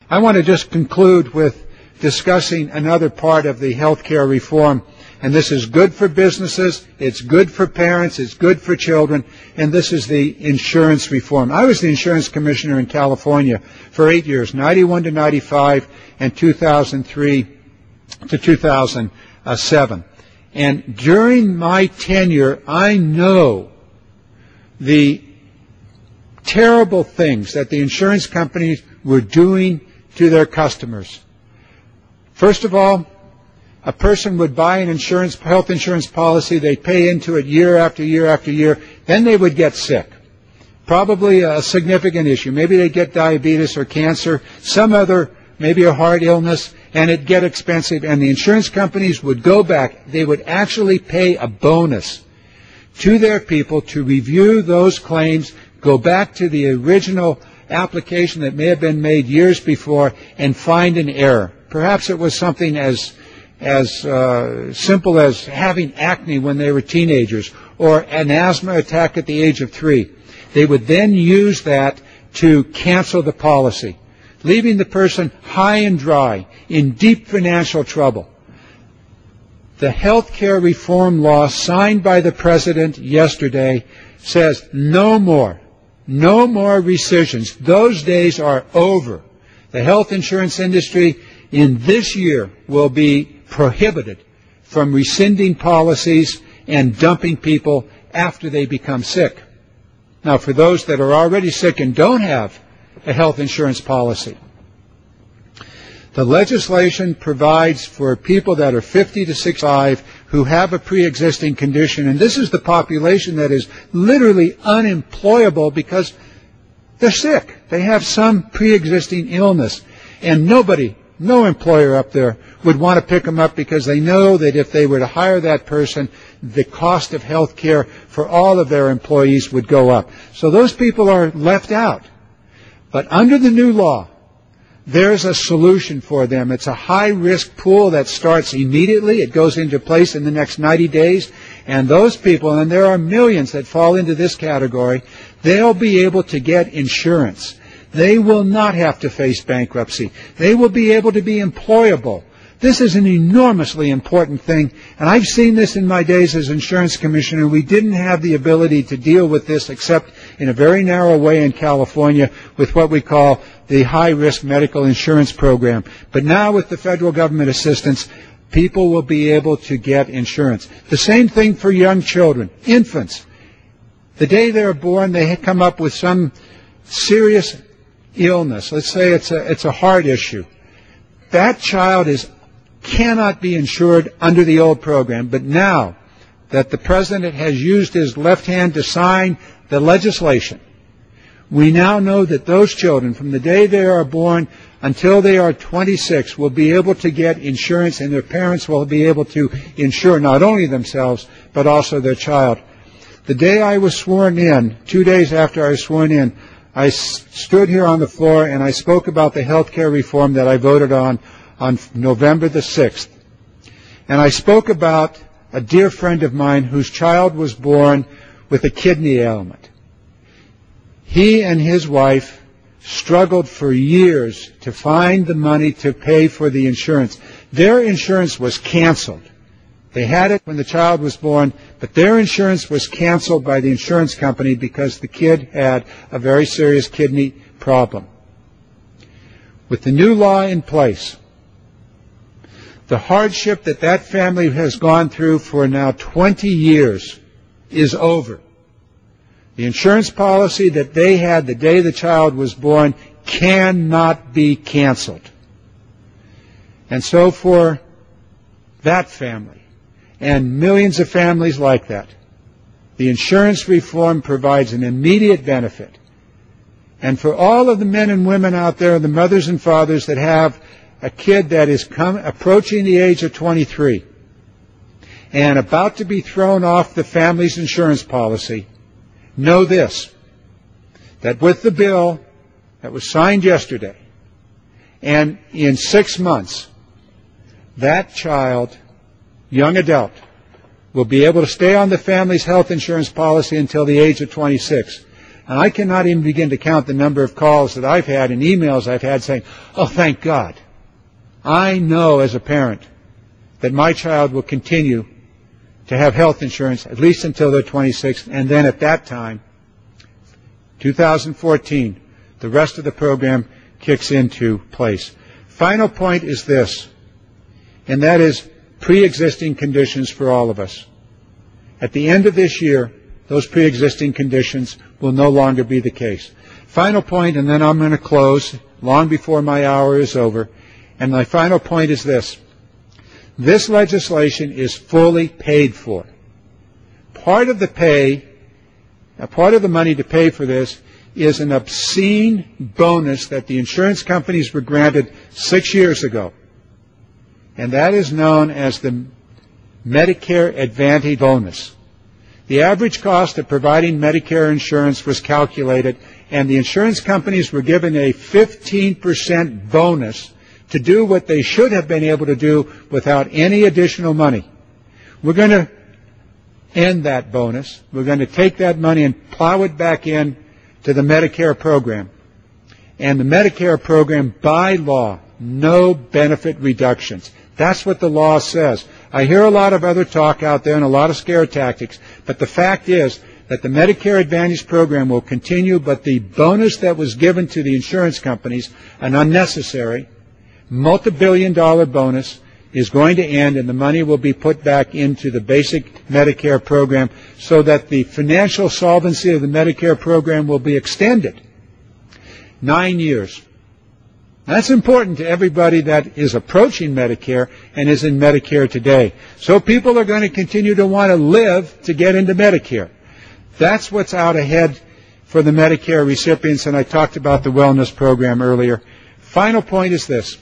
I want to just conclude with discussing another part of the health care reform, and this is good for businesses, it's good for parents, it's good for children, and this is the insurance reform. I was the insurance commissioner in California for 8 years, 91 to 95 and 2003 to 2007. And during my tenure, I know the terrible things that the insurance companies were doing to their customers. First of all, a person would buy an health insurance policy, they'd pay into it year after year after year, then they would get sick. Probably a significant issue. Maybe they'd get diabetes or cancer, some other, maybe a heart illness, and it'd get expensive, and the insurance companies would go back. They would actually pay a bonus to their people to review those claims, go back to the original application that may have been made years before, and find an error. Perhaps it was something as simple as having acne when they were teenagers, or an asthma attack at the age of 3. They would then use that to cancel the policy, leaving the person high and dry, in deep financial trouble. The health care reform law signed by the President yesterday says no more rescissions. Those days are over. The health insurance industry in this year will be prohibited from rescinding policies and dumping people after they become sick. Now, for those that are already sick and don't have a health insurance policy, the legislation provides for people that are 50 to 65 who have a pre-existing condition, and this is the population that is literally unemployable because they're sick. They have some pre-existing illness, and no employer up there would want to pick them up because they know that if they were to hire that person, the cost of health care for all of their employees would go up. So those people are left out. But under the new law, there's a solution for them. It's a high-risk pool that starts immediately. It goes into place in the next 90 days. And those people, and there are millions that fall into this category, they'll be able to get insurance. They will not have to face bankruptcy. They will be able to be employable. This is an enormously important thing, and I've seen this in my days as insurance commissioner. We didn't have the ability to deal with this except in a very narrow way in California with what we call the high-risk medical insurance program. But now with the federal government assistance, people will be able to get insurance. The same thing for young children, infants. The day they're born, they come up with some serious illness. Let's say it's a heart issue. That child cannot be insured under the old program, but now that the President has used his left hand to sign the legislation, we now know that those children, from the day they are born until they are 26, will be able to get insurance, and their parents will be able to insure not only themselves, but also their child. The day I was sworn in, 2 days after I was sworn in, I stood here on the floor and I spoke about the health care reform that I voted on November the 6th. And I spoke about a dear friend of mine whose child was born with a kidney ailment. He and his wife struggled for years to find the money to pay for the insurance. Their insurance was canceled. They had it when the child was born, but their insurance was canceled by the insurance company because the kid had a very serious kidney problem. With the new law in place, the hardship that family has gone through for now 20 years is over. The insurance policy that they had the day the child was born cannot be canceled. And so for that family, and millions of families like that, the insurance reform provides an immediate benefit. And for all of the men and women out there, the mothers and fathers that have a kid that is approaching the age of 23 and about to be thrown off the family's insurance policy, know this, that with the bill that was signed yesterday, and in 6 months, that child, young adult, will be able to stay on the family's health insurance policy until the age of 26. And I cannot even begin to count the number of calls that I've had and emails I've had saying, oh, thank God. I know as a parent that my child will continue to have health insurance at least until they're 26, and then at that time, 2014, the rest of the program kicks into place. Final point is this, and that is pre-existing conditions for all of us. At the end of this year, those pre-existing conditions will no longer be the case. Final point, and then I'm going to close long before my hour is over, and my final point is this. This legislation is fully paid for. Part of the money to pay for this is an obscene bonus that the insurance companies were granted 6 years ago. And that is known as the Medicare Advantage bonus. The average cost of providing Medicare insurance was calculated, and the insurance companies were given a 15% bonus to do what they should have been able to do without any additional money. We're going to end that bonus. We're going to take that money and plow it back in to the Medicare program. And the Medicare program, by law, no benefit reductions. That's what the law says. I hear a lot of other talk out there and a lot of scare tactics, but the fact is that the Medicare Advantage program will continue, but the bonus that was given to the insurance companies, an unnecessary, multi-billion-dollar bonus, is going to end, and the money will be put back into the basic Medicare program so that the financial solvency of the Medicare program will be extended 9 years. That's important to everybody that is approaching Medicare and is in Medicare today. So people are going to continue to want to live to get into Medicare. That's what's out ahead for the Medicare recipients, and I talked about the wellness program earlier. Final point is this.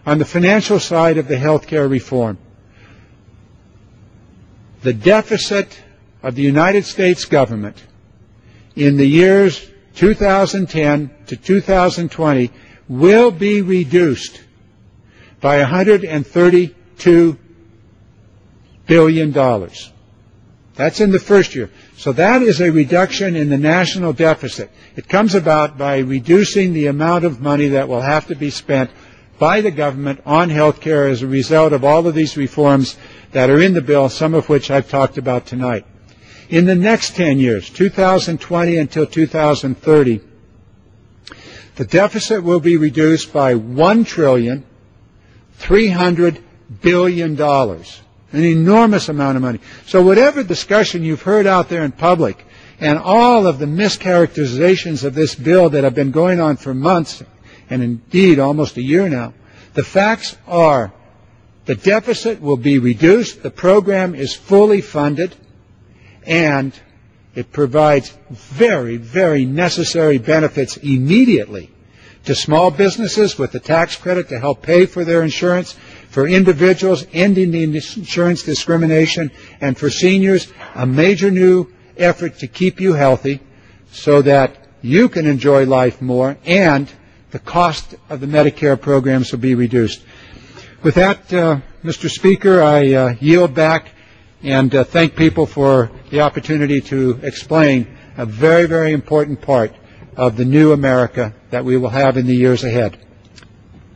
On the financial side of the health care reform, the deficit of the United States government in the years 2010 to 2020 will be reduced by $132 billion. That's in the first year. So that is a reduction in the national deficit. It comes about by reducing the amount of money that will have to be spent by the government on health care as a result of all of these reforms that are in the bill, some of which I've talked about tonight. In the next 10 years, 2020 until 2030, the deficit will be reduced by $1.3 trillion, an enormous amount of money. So whatever discussion you've heard out there in public and all of the mischaracterizations of this bill that have been going on for months, and indeed almost a year now, the facts are the deficit will be reduced, the program is fully funded, and it provides very, very necessary benefits immediately to small businesses with the tax credit to help pay for their insurance, for individuals ending the insurance discrimination, and for seniors, a major new effort to keep you healthy so that you can enjoy life more, and the cost of the Medicare programs will be reduced. With that, Mr. Speaker, I yield back and thank people for the opportunity to explain a very, very important part of the new America that we will have in the years ahead.